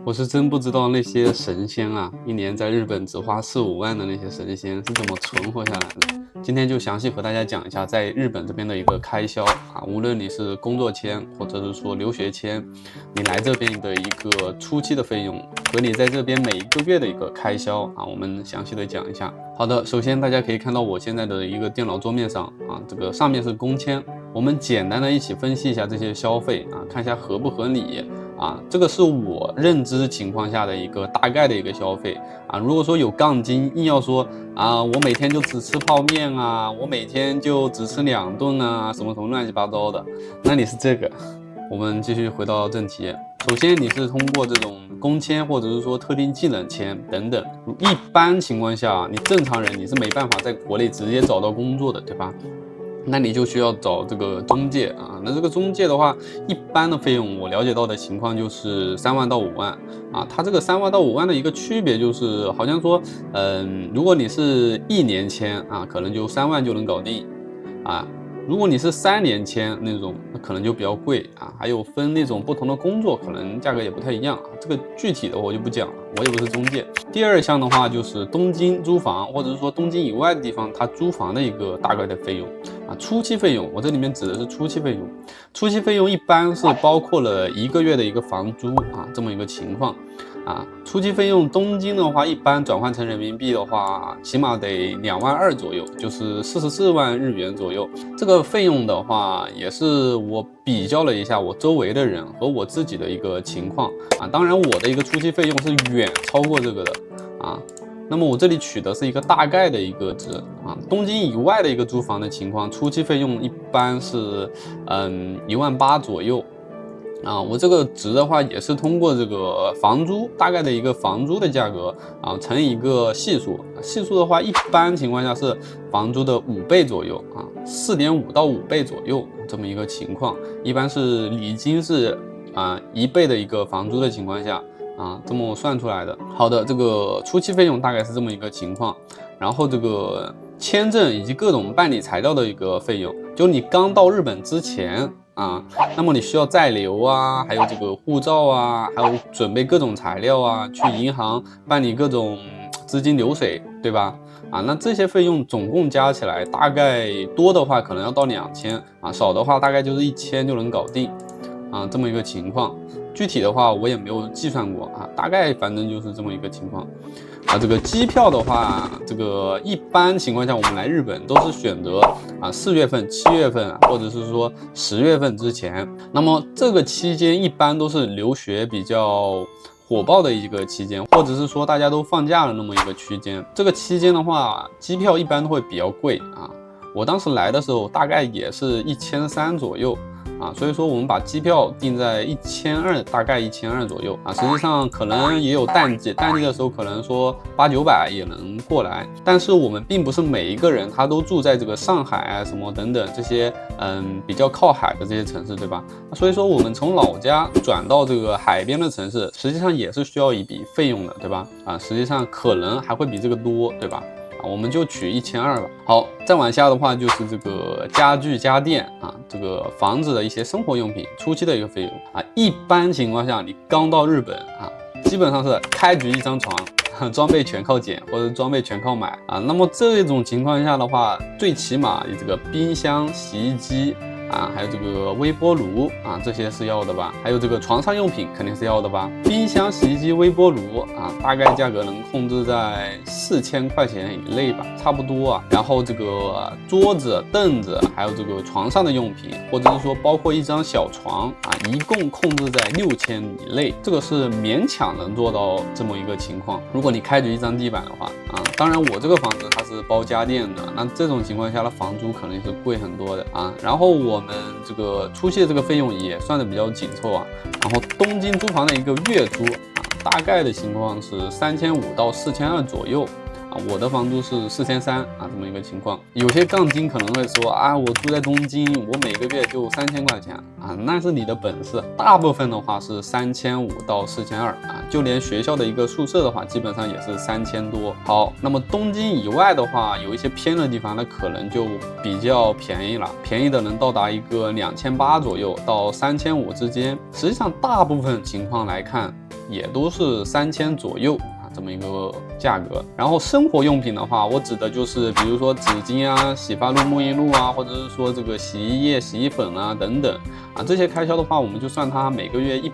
我是真不知道那些神仙啊，一年在日本只花4、5万的那些神仙是怎么存活下来的。今天就详细和大家讲一下在日本这边的一个开销啊，无论你是工作签或者是说留学签，你来这边的一个初期的费用和你在这边每一个月的一个开销啊，我们详细的讲一下。好的，首先大家可以看到我现在的一个电脑桌面上啊，这个上面是工签，我们简单的一起分析一下这些消费啊，看一下合不合理。这个是我认知情况下的一个大概的一个消费啊。如果说有杠精硬要说啊，我每天就只吃泡面啊，我每天就只吃2顿啊，什么什么乱七八糟的，那你是这个。我们继续回到正题，首先你是通过这种工签或者是说特定技能签等等，一般情况下，你正常人你是没办法在国内直接找到工作的，对吧？那你就需要找这个中介啊。那这个中介的话，一般的费用我了解到的情况就是3万到5万啊。它这个3万到5万的一个区别就是，好像说，如果你是1年签啊，可能就3万就能搞定啊。如果你是3年签那种，那可能就比较贵啊。还有分那种不同的工作，可能价格也不太一样啊。这个具体的我就不讲了，我也不是中介。第二项的话就是东京租房，或者是说东京以外的地方，它租房的一个大概的费用啊。初期费用，我这里面指的是初期费用。初期费用一般是包括了1个月的一个房租啊，这么一个情况。初期费用东京的话，一般转换成人民币的话，起码得2万2左右，就是44万日元左右。这个费用的话，也是我比较了一下我周围的人和我自己的一个情况啊。当然，我的一个初期费用是远超过这个的啊。那么我这里取的是一个大概的一个值啊。东京以外的一个租房的情况，初期费用一般是1万8左右。我这个值的话也是通过这个房租大概的一个房租的价格啊乘以一个系数，系数的话一般情况下是房租的5倍左右啊，4.5到5倍左右这么一个情况，一般是礼金是1倍的一个房租的情况下这么算出来的。好的，这个初期费用大概是这么一个情况，然后这个签证以及各种办理材料的一个费用，就你刚到日本之前。那么你需要在留啊，还有这个护照啊，还有准备各种材料啊，去银行办理各种资金流水，对吧？那这些费用总共加起来，大概多的话可能要到2000少的话大概就是1000就能搞定这么一个情况。具体的话我也没有计算过大概反正就是这么一个情况。这个机票的话，这个一般情况下我们来日本都是选择4月份、7月份，或者是说10月份之前。那么这个期间一般都是留学比较火爆的一个期间，或者是说大家都放假了那么一个区间。这个期间的话，机票一般都会比较贵我当时来的时候大概也是1300左右。所以说我们把机票定在1200，大概1200左右实际上可能也有淡季，淡季的时候可能说800-900也能过来。但是我们并不是每一个人他都住在这个上海什么等等这些比较靠海的这些城市，对吧？所以说我们从老家转到这个海边的城市，实际上也是需要一笔费用的，对吧？实际上可能还会比这个多，对吧？我们就取1200吧。好，再往下的话就是这个家具家电这个房子的一些生活用品初期的一个费用一般情况下你刚到日本基本上是开局一张床，装备全靠捡或者装备全靠买那么这种情况下的话，最起码你这个冰箱、洗衣机还有这个微波炉这些是要的吧？还有这个床上用品肯定是要的吧？冰箱、洗衣机、微波炉大概价格能控制在4000块钱以内吧，差不多然后这个桌子、凳子，还有这个床上的用品，或者是说包括一张小床一共控制在6000以内，这个是勉强能做到这么一个情况。如果你开局一张地板的话当然我这个房子它是包家电的，那这种情况下的房租可能是贵很多的然后我们这个初期的这个费用也算的比较紧凑然后东京租房的一个月租大概的情况是3500到4200左右我的房租是4300这么一个情况。有些杠精可能会说我住在东京，我每个月就3000块钱那是你的本事。大部分的话是3500到4200就连学校的一个宿舍的话，基本上也是3000多。好，那么东京以外的话，有一些偏的地方，那可能就比较便宜了，便宜的能到达一个2800左右到3500之间。实际上，大部分情况来看，也都是3000左右啊，这么一个价格。然后生活用品的话，我指的就是比如说纸巾啊、洗发露、沐浴露啊，或者是说这个洗衣液、洗衣粉啊等等啊，这些开销的话，我们就算它每个月100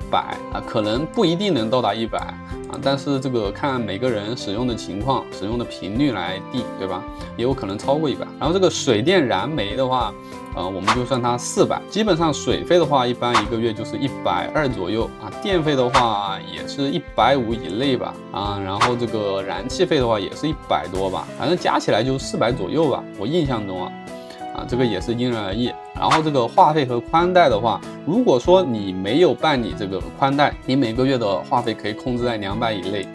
啊，可能不一定能到达100啊，但是这个看每个人使用的情况、使用的频率来定，对吧？也有可能超过100。然后这个水电燃煤的话，我们就算它400，基本上水费的话，一般一个月就是120左右啊，电费的话也是150以内吧啊，然后这个燃气费的话也是100多吧，反正加起来就400左右吧，我印象中这个也是因人而异。然后这个话费和宽带的话，如果说你没有办理这个宽带，你每个月的话费可以控制在200以内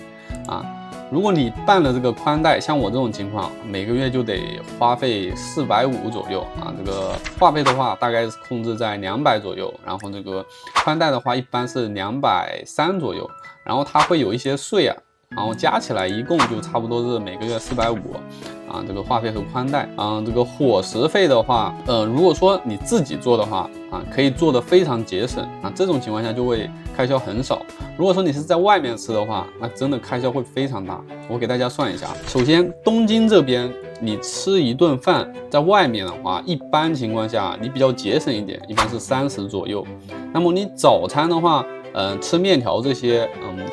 啊。如果你办了这个宽带，像我这种情况，每个月就得花费450左右啊。这个话费的话，大概是控制在200左右，然后这个宽带的话，一般是230左右，然后它会有一些税啊，然后加起来一共就差不多是每个月450啊。这个话费和宽带这个伙食费的话，如果说你自己做的话可以做得非常节省啊，这种情况下就会开销很少。如果说你是在外面吃的话，那真的开销会非常大。我给大家算一下，首先东京这边你吃一顿饭在外面的话，一般情况下你比较节省一点，一般是30左右。那么你早餐的话，吃面条这些，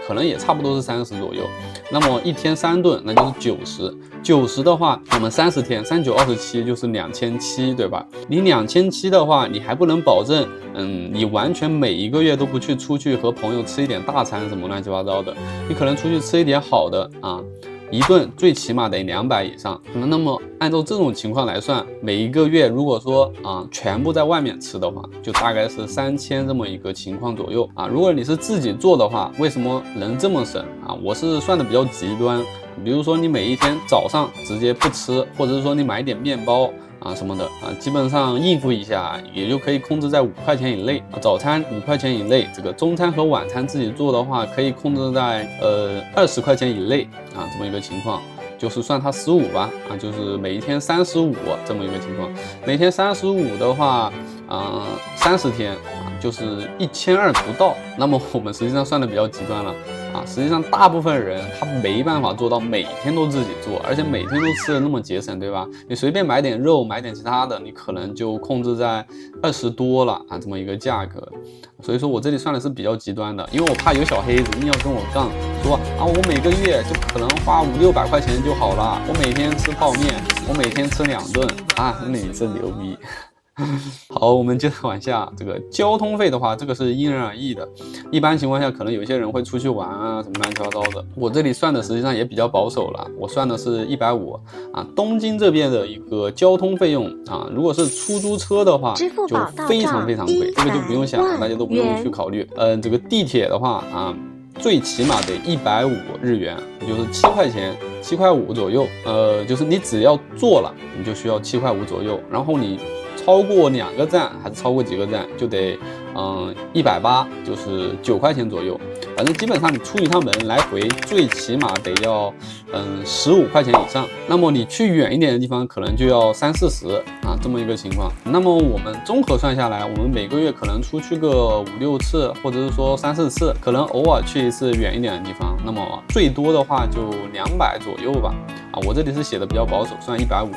可能也差不多是30左右。那么一天3顿，那就是90的话，我们30天3927就是2700，对吧？你2700的话，你还不能保证，你完全每一个月都不去出去和朋友吃一点大餐什么乱七八糟的，你可能出去吃一点好的一顿最起码得200以上。那么按照这种情况来算，每一个月如果说全部在外面吃的话，就大概是3000这么一个情况左右如果你是自己做的话，为什么能这么省我是算的比较极端，比如说你每一天早上直接不吃，或者是说你买一点面包什么的基本上应付一下，也就可以控制在5块钱以内早餐5块钱以内，这个中餐和晚餐自己做的话，可以控制在20块钱以内这么一个情况，就是算它15吧就是每一天35这么一个情况。每天35的话30天就是1200不到。那么我们实际上算的比较极端了实际上大部分人他没办法做到每天都自己做，而且每天都吃的那么节省，对吧？你随便买点肉，买点其他的，你可能就控制在20多了这么一个价格。所以说我这里算的是比较极端的，因为我怕有小黑子硬要跟我杠，说我每个月就可能花500-600块钱就好了，我每天吃泡面，我每天吃2顿那你真牛逼。好，我们接着往下。这个交通费的话，这个是因人而异的。一般情况下，可能有些人会出去玩什么乱七八糟的。我这里算的实际上也比较保守了，我算的是150东京这边的一个交通费用如果是出租车的话，就非常非常贵，这个就不用想了，大家都不用去考虑。这个地铁的话最起码得150日元，就是7块钱，7块5左右。就是你只要坐了，你就需要7块5左右，然后你超过2个站还是超过几个站就得180，就是9块钱左右。反正基本上你出一趟门来回最起码得要15块钱以上。那么你去远一点的地方可能就要30-40这么一个情况。那么我们综合算下来，我们每个月可能出去个5-6次，或者是说3-4次，可能偶尔去一次远一点的地方，那么最多的话就200左右吧我这里是写的比较保守，算150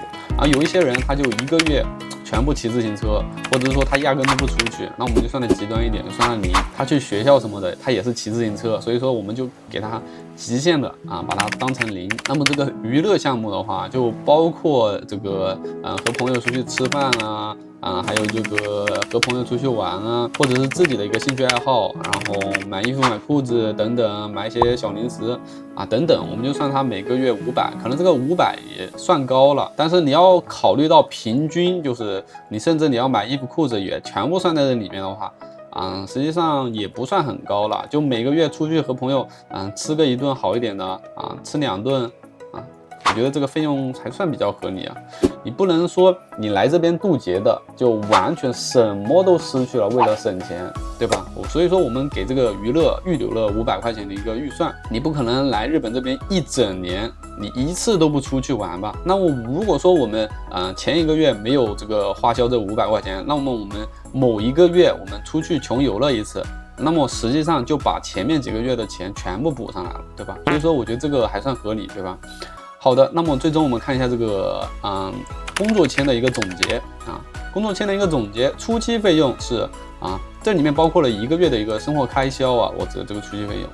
有一些人他就一个月全部骑自行车，或者是说他压根都不出去，那我们就算的极端一点，就算他0，他去学校什么的，他也是骑自行车，所以说我们就给他极限的把它当成0。那么这个娱乐项目的话，就包括这个和朋友出去吃饭还有这个和朋友出去玩或者是自己的一个兴趣爱好，然后买衣服、买裤子等等，买一些小零食等等，我们就算它每个月500，可能这个500也算高了，但是你要考虑到平均，就是你甚至你要买衣服、裤子也全部算在这里面的话实际上也不算很高了。就每个月出去和朋友吃个一顿好一点的吃2顿我觉得这个费用还算比较合理你不能说你来这边渡劫的就完全什么都失去了，为了省钱，对吧？所以说我们给这个娱乐预留了500块钱的一个预算，你不可能来日本这边一整年你一次都不出去玩吧？那我如果说我们前一个月没有这个花销这500块钱，那么我们某一个月我们出去穷游了一次，那么实际上就把前面几个月的钱全部补上来了，对吧？所以说我觉得这个还算合理，对吧？好的，那么最终我们看一下这个工作签的一个总结啊，工作签的一个总结，初期费用是这里面包括了1个月的一个生活开销啊，我指的这个初期费用。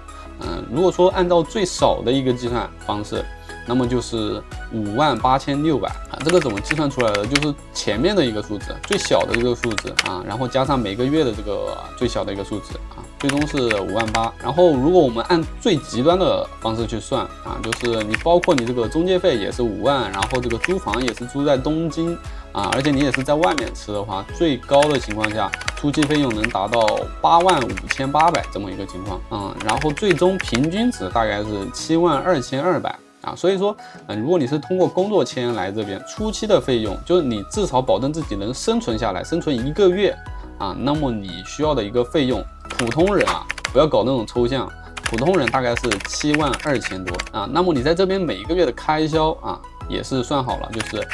如果说按照最少的一个计算方式，那么就是58600啊，这个怎么计算出来的？就是前面的一个数字，最小的这个数字啊，然后加上每个月的这个最小的一个数字啊，最终是58000。然后如果我们按最极端的方式去算啊，就是你包括你这个中介费也是5万，然后这个租房也是租在东京啊，而且你也是在外面吃的话，最高的情况下，初期费用能达到85800这么一个情况然后最终平均值大概是72200。所以说，如果你是通过工作签来这边，初期的费用就是你至少保证自己能生存下来，生存1个月那么你需要的一个费用，普通人不要搞那种抽象，普通人大概是72000多那么你在这边每一个月的开销也是算好了，就是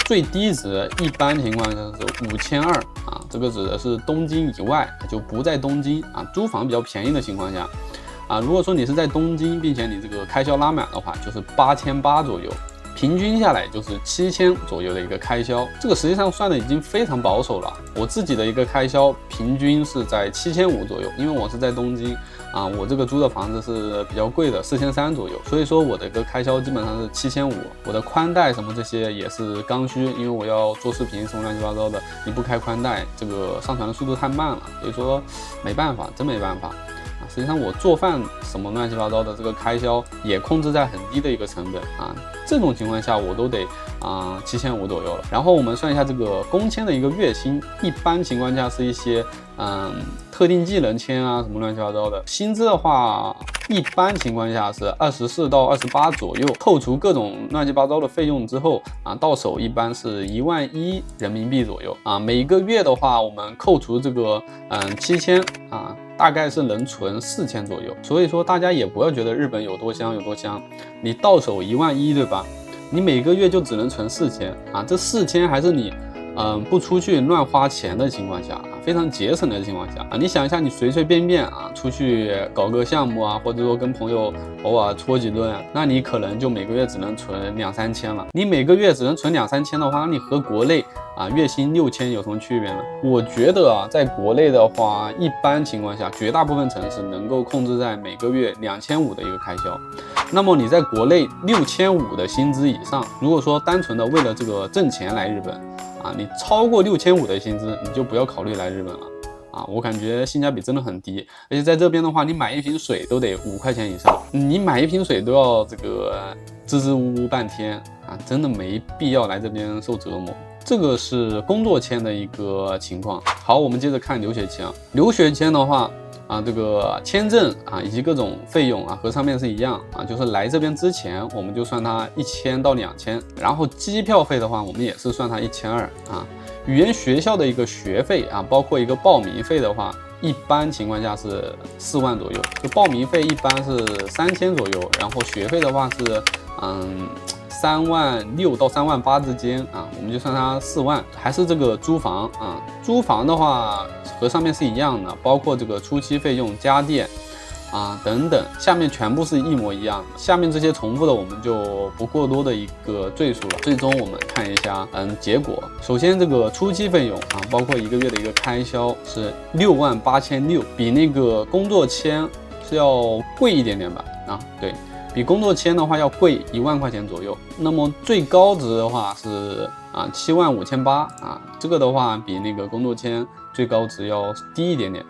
最低值一般情况下是5200这个指的是东京以外，就不在东京租房比较便宜的情况下。如果说你是在东京，并且你这个开销拉满的话，就是8800左右，平均下来就是7000左右的一个开销。这个实际上算的已经非常保守了。我自己的一个开销平均是在7500左右，因为我是在东京我这个租的房子是比较贵的，4300左右，所以说我的一个开销基本上是7500。我的宽带什么这些也是刚需，因为我要做视频什么乱七八糟的，你不开宽带，这个上传的速度太慢了，所以说没办法，真没办法。实际上我做饭什么乱七八糟的，这个开销也控制在很低的一个成本这种情况下我都得7500左右了。然后我们算一下这个工签的一个月薪，一般情况下是一些特定技能签什么乱七八糟的，薪资的话一般情况下是24到28左右，扣除各种乱七八糟的费用之后到手一般是11000人民币左右每个月的话我们扣除这个7000大概是能存4000左右。所以说大家也不要觉得日本有多香有多香，你到手11000对吧？你每个月就只能存4000这4000还是你不出去乱花钱的情况下非常节省的情况下你想一下，你随随便便出去搞个项目或者说跟朋友偶尔搓几顿，那你可能就每个月只能存2-3000了。你每个月只能存2-3000的话，那你和国内月薪6000有什么区别呢？我觉得在国内的话，一般情况下，绝大部分城市能够控制在每个月2500的一个开销。那么你在国内6500的薪资以上，如果说单纯的为了这个挣钱来日本你超过6500的薪资，你就不要考虑来日本了我感觉性价比真的很低，而且在这边的话，你买一瓶水都得5块钱以上，你买一瓶水都要这个支支吾吾半天真的没必要来这边受折磨。这个是工作签的一个情况。好，我们接着看留学签。留学签的话这个签证以及各种费用和上面是一样就是来这边之前我们就算它1000到2000，然后机票费的话我们也是算它1200语言学校的一个学费包括一个报名费的话，一般情况下是4万左右，就报名费一般是3000左右，然后学费的话是36000到38000之间我们就算它4万。还是这个租房租房的话和上面是一样的，包括这个初期费用、家电等等，下面全部是一模一样的。下面这些重复的我们就不过多的一个赘述了。最终我们看一下结果。首先这个初期费用包括1个月的一个开销是68600，比那个工作签是要贵一点点吧对，比工作签的话要贵1万块钱左右。那么最高值的话是75800这个的话比那个工作签最高值要低一点点。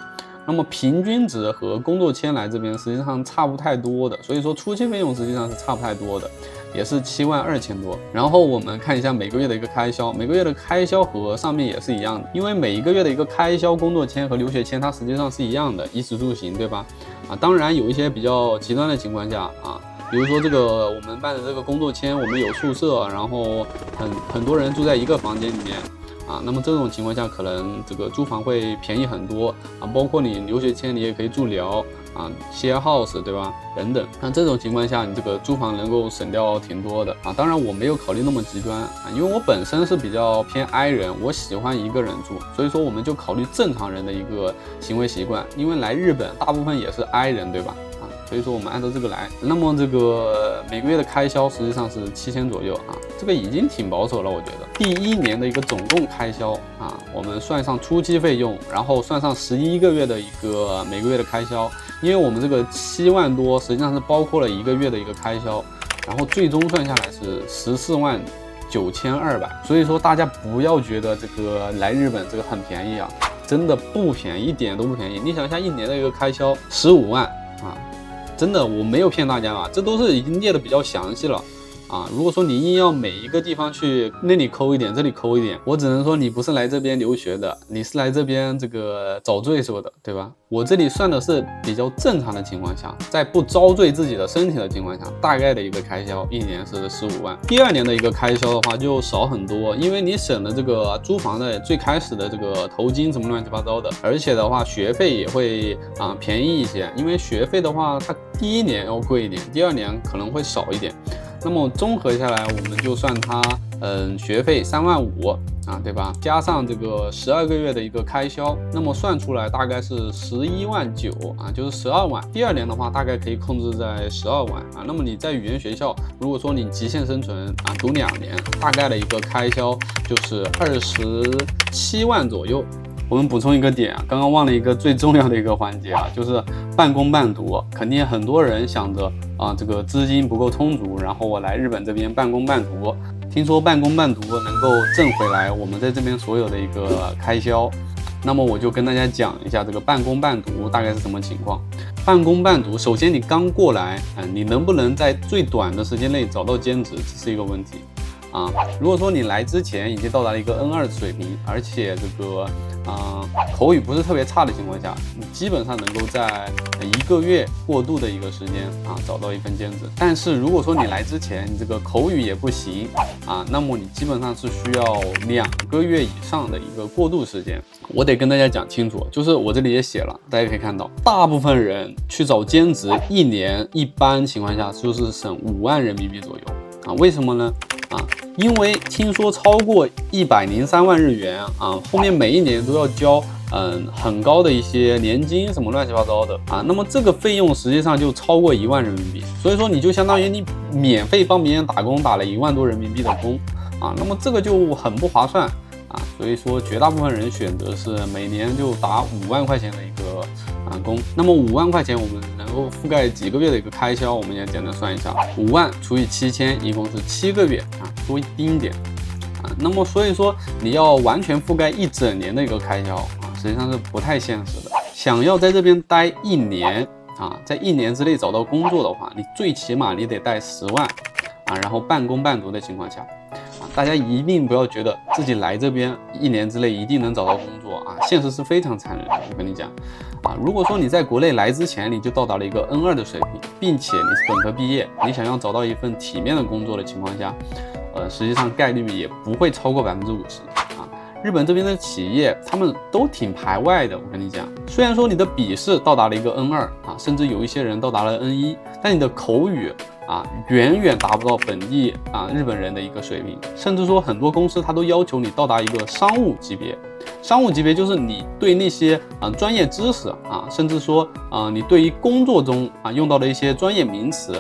那么平均值和工作签来这边实际上差不太多的，所以说初期费用实际上是差不太多的，也是72000多。然后我们看一下每个月的一个开销，每个月的开销和上面也是一样的，因为每一个月的一个开销，工作签和留学签它实际上是一样的，衣食住行，对吧？当然有一些比较极端的情况下比如说这个我们办的这个工作签，我们有宿舍，然后很多人住在一个房间里面那么这种情况下可能这个租房会便宜很多包括你留学签你也可以住寮 share house，对吧？等等。那这种情况下，你这个租房能够省掉挺多的啊。当然我没有考虑那么极端啊，因为我本身是比较偏 I 人，我喜欢一个人住，所以说我们就考虑正常人的一个行为习惯。因为来日本大部分也是 I 人，对吧？所以说我们按照这个来，那么这个每个月的开销实际上是7000左右啊，这个已经挺保守了，我觉得。第1年的一个总共开销啊，我们算上初期费用，然后算上11个月的一个每个月的开销，因为我们这个7万多实际上是包括了1个月的一个开销，然后最终算下来是149200，所以说大家不要觉得这个来日本这个很便宜啊，真的不便宜，一点都不便宜。你想一下一年的一个开销15万啊。真的，我没有骗大家啊，这都是已经列的比较详细了啊。如果说你硬要每一个地方去那里抠一点，这里抠一点，我只能说你不是来这边留学的，你是来这边这个找罪受的，对吧？我这里算的是比较正常的情况下，在不遭罪自己的身体的情况下，大概的一个开销一年是15万。第2年的一个开销的话就少很多，因为你省了这个租房的最开始的这个头金什么乱七八糟的，而且的话学费也会便宜一些，因为学费的话它第1年要贵一点，第2年可能会少一点。那么综合下来，我们就算它学费3万5啊，对吧？加上这个12个月的一个开销，那么算出来大概是11万9啊，就是12万。第2年的话，大概可以控制在12万啊。那么你在语言学校，如果说你极限生存读2年，大概的一个开销就是27万左右。我们补充一个点刚刚忘了一个最重要的一个环节就是半工半读。肯定很多人想着这个资金不够充足，然后我来日本这边半工半读。听说半工半读能够挣回来我们在这边所有的一个开销，那么我就跟大家讲一下这个半工半读大概是什么情况。半工半读，首先你刚过来你能不能在最短的时间内找到兼职，这是一个问题如果说你来之前已经到达了一个 N2 的水平，而且这个口语不是特别差的情况下，你基本上能够在1个月过渡的一个时间找到一份兼职。但是如果说你来之前你这个口语也不行那么你基本上是需要2个月以上的一个过渡时间。我得跟大家讲清楚，就是我这里也写了，大家可以看到，大部分人去找兼职1年一般情况下就是省5万人民币左右为什么呢？因为听说超过103万日元后面每1年都要交很高的一些年金什么乱七八糟的那么这个费用实际上就超过1万人民币，所以说你就相当于你免费帮别人打工打了1万多人民币的工那么这个就很不划算所以说绝大部分人选择是每年就打5万块钱的一个工。那么5万块钱我们能够覆盖几个月的一个开销，我们也简单算一下，5万除以7000，一共是7个月多一丁点那么所以说你要完全覆盖1整年的一个开销实际上是不太现实的。想要在这边待1年在1年之内找到工作的话，你最起码你得带10万然后半工半读的情况下大家一定不要觉得自己来这边1年之内一定能找到工作现实是非常残忍的。我跟你讲如果说你在国内来之前你就到达了一个 N2 的水平，并且你是本科毕业，你想要找到一份体面的工作的情况下实际上概率也不会超过50%日本这边的企业他们都挺排外的。我跟你讲，虽然说你的笔试到达了一个 N2甚至有一些人到达了 N1，但你的口语远远达不到本地日本人的一个水平，甚至说很多公司它都要求你到达一个商务级别。商务级别就是你对那些专业知识甚至说你对于工作中用到的一些专业名词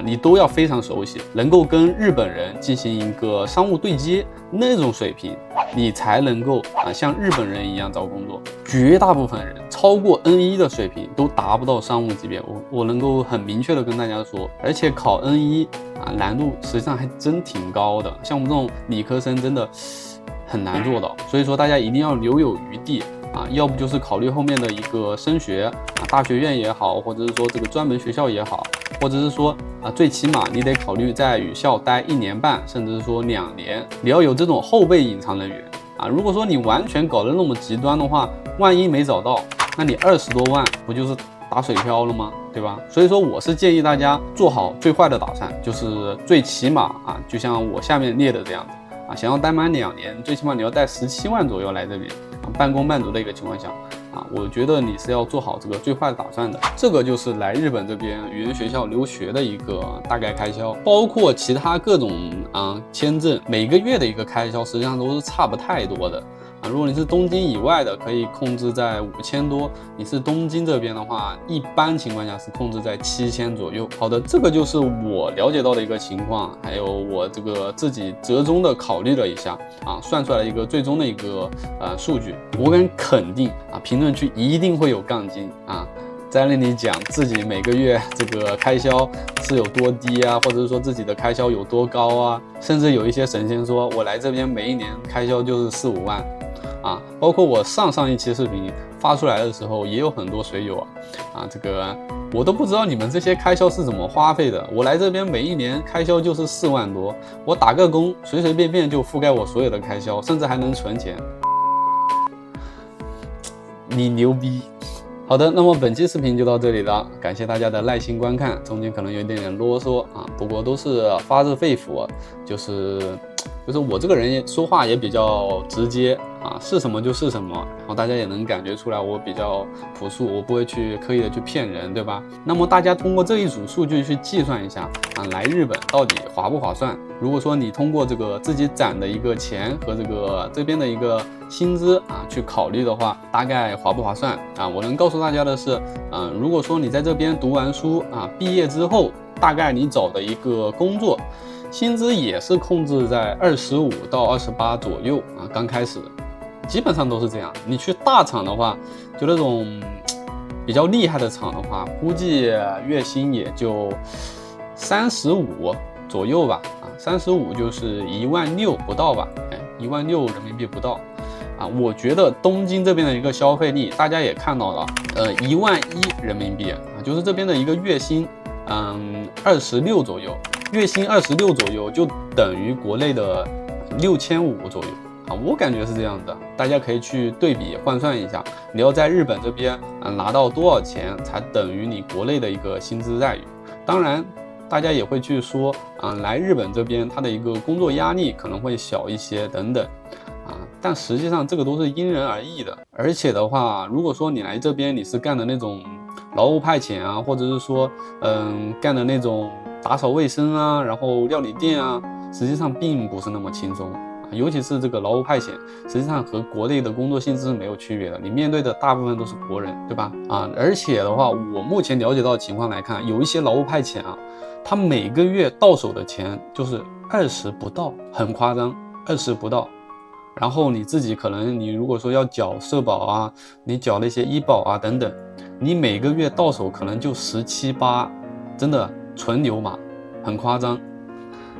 你都要非常熟悉，能够跟日本人进行一个商务对接那种水平，你才能够像日本人一样找工作。绝大部分人超过 N1 的水平都达不到商务级别，我能够很明确的跟大家说，而且考 N1难度实际上还真挺高的，像我们这种理科生真的很难做到。所以说大家一定要留有余地要不就是考虑后面的一个升学大学院也好，或者是说这个专门学校也好，或者是说最起码你得考虑在语校待1年半，甚至是说2年，你要有这种后备隐藏人员如果说你完全搞得那么极端的话，万一没找到，那你20多万不就是打水漂了吗？对吧？所以说我是建议大家做好最坏的打算，就是最起码就像我下面列的这样子想要待满2年，最起码你要带17万左右来这边半工半读的一个情况下啊，我觉得你是要做好这个最坏的打算的。这个就是来日本这边语言学校留学的一个大概开销，包括其他各种签证，每个月的一个开销实际上都是差不太多的。如果你是东京以外的，可以控制在5000多；你是东京这边的话，一般情况下是控制在7000左右。好的，这个就是我了解到的一个情况，还有我这个自己折中的考虑了一下算出来一个最终的一个数据。我敢肯定评论区一定会有杠精在那里讲自己每个月这个开销是有多低或者是说自己的开销有多高甚至有一些神仙说我来这边每一年开销就是4、5万。包括我上一期视频发出来的时候，也有很多水友这个我都不知道你们这些开销是怎么花费的。我来这边每一年开销就是4万多，我打个工随随便便就覆盖我所有的开销，甚至还能存钱。你牛逼！好的，那么本期视频就到这里了，感谢大家的耐心观看，中间可能有点啰嗦不过都是发自肺腑，就是我这个人说话也比较直接是什么就是什么，然后大家也能感觉出来我比较朴素，我不会去刻意的去骗人，对吧？那么大家通过这一组数据去计算一下来日本到底划不划算？如果说你通过这个自己攒的一个钱和这边的一个薪资去考虑的话，大概划不划算我能告诉大家的是如果说你在这边读完书毕业之后，大概你找的一个工作薪资也是控制在25到28左右刚开始的基本上都是这样。你去大厂的话，就那种比较厉害的厂的话，估计月薪也就35左右吧35就是16000不到吧16000人民币不到我觉得东京这边的一个消费力，大家也看到了11000人民币就是这边的一个月薪26左右，月薪26左右就等于国内的6500左右我感觉是这样的，大家可以去对比换算一下，你要在日本这边拿到多少钱才等于你国内的一个薪资待遇。当然大家也会去说来日本这边它的一个工作压力可能会小一些等等但实际上这个都是因人而异的。而且的话，如果说你来这边你是干的那种劳务派遣或者是说干的那种打扫卫生然后料理店实际上并不是那么轻松尤其是这个劳务派遣，实际上和国内的工作性质是没有区别的，你面对的大部分都是国人，对吧而且的话，我目前了解到的情况来看，有一些劳务派遣他每个月到手的钱就是20不到，很夸张，20不到。然后你自己可能你如果说要缴社保你缴那些医保等等，你每个月到手可能就17、8，真的纯牛马，很夸张。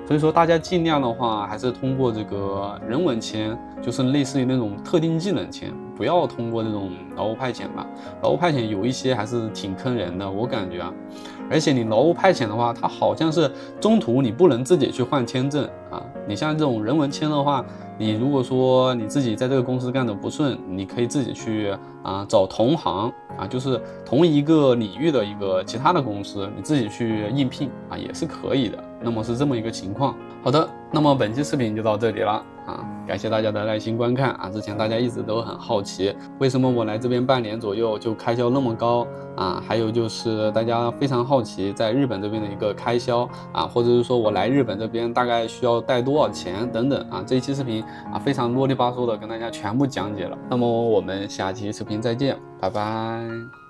所以说大家尽量的话还是通过这个人文签，就是类似于那种特定技能签，不要通过这种劳务派遣吧。劳务派遣有一些还是挺坑人的，我感觉而且你劳务派遣的话，它好像是中途你不能自己去换签证你像这种人文签的话，你如果说你自己在这个公司干的不顺，你可以自己去找同行就是同一个领域的一个其他的公司，你自己去应聘也是可以的。那么是这么一个情况。好的，那么本期视频就到这里了感谢大家的耐心观看之前大家一直都很好奇，为什么我来这边半年左右就开销那么高还有就是大家非常好奇在日本这边的一个开销或者是说我来日本这边大概需要带多少钱等等这一期视频非常啰里吧嗦的跟大家全部讲解了。那么我们下期视频再见，拜拜。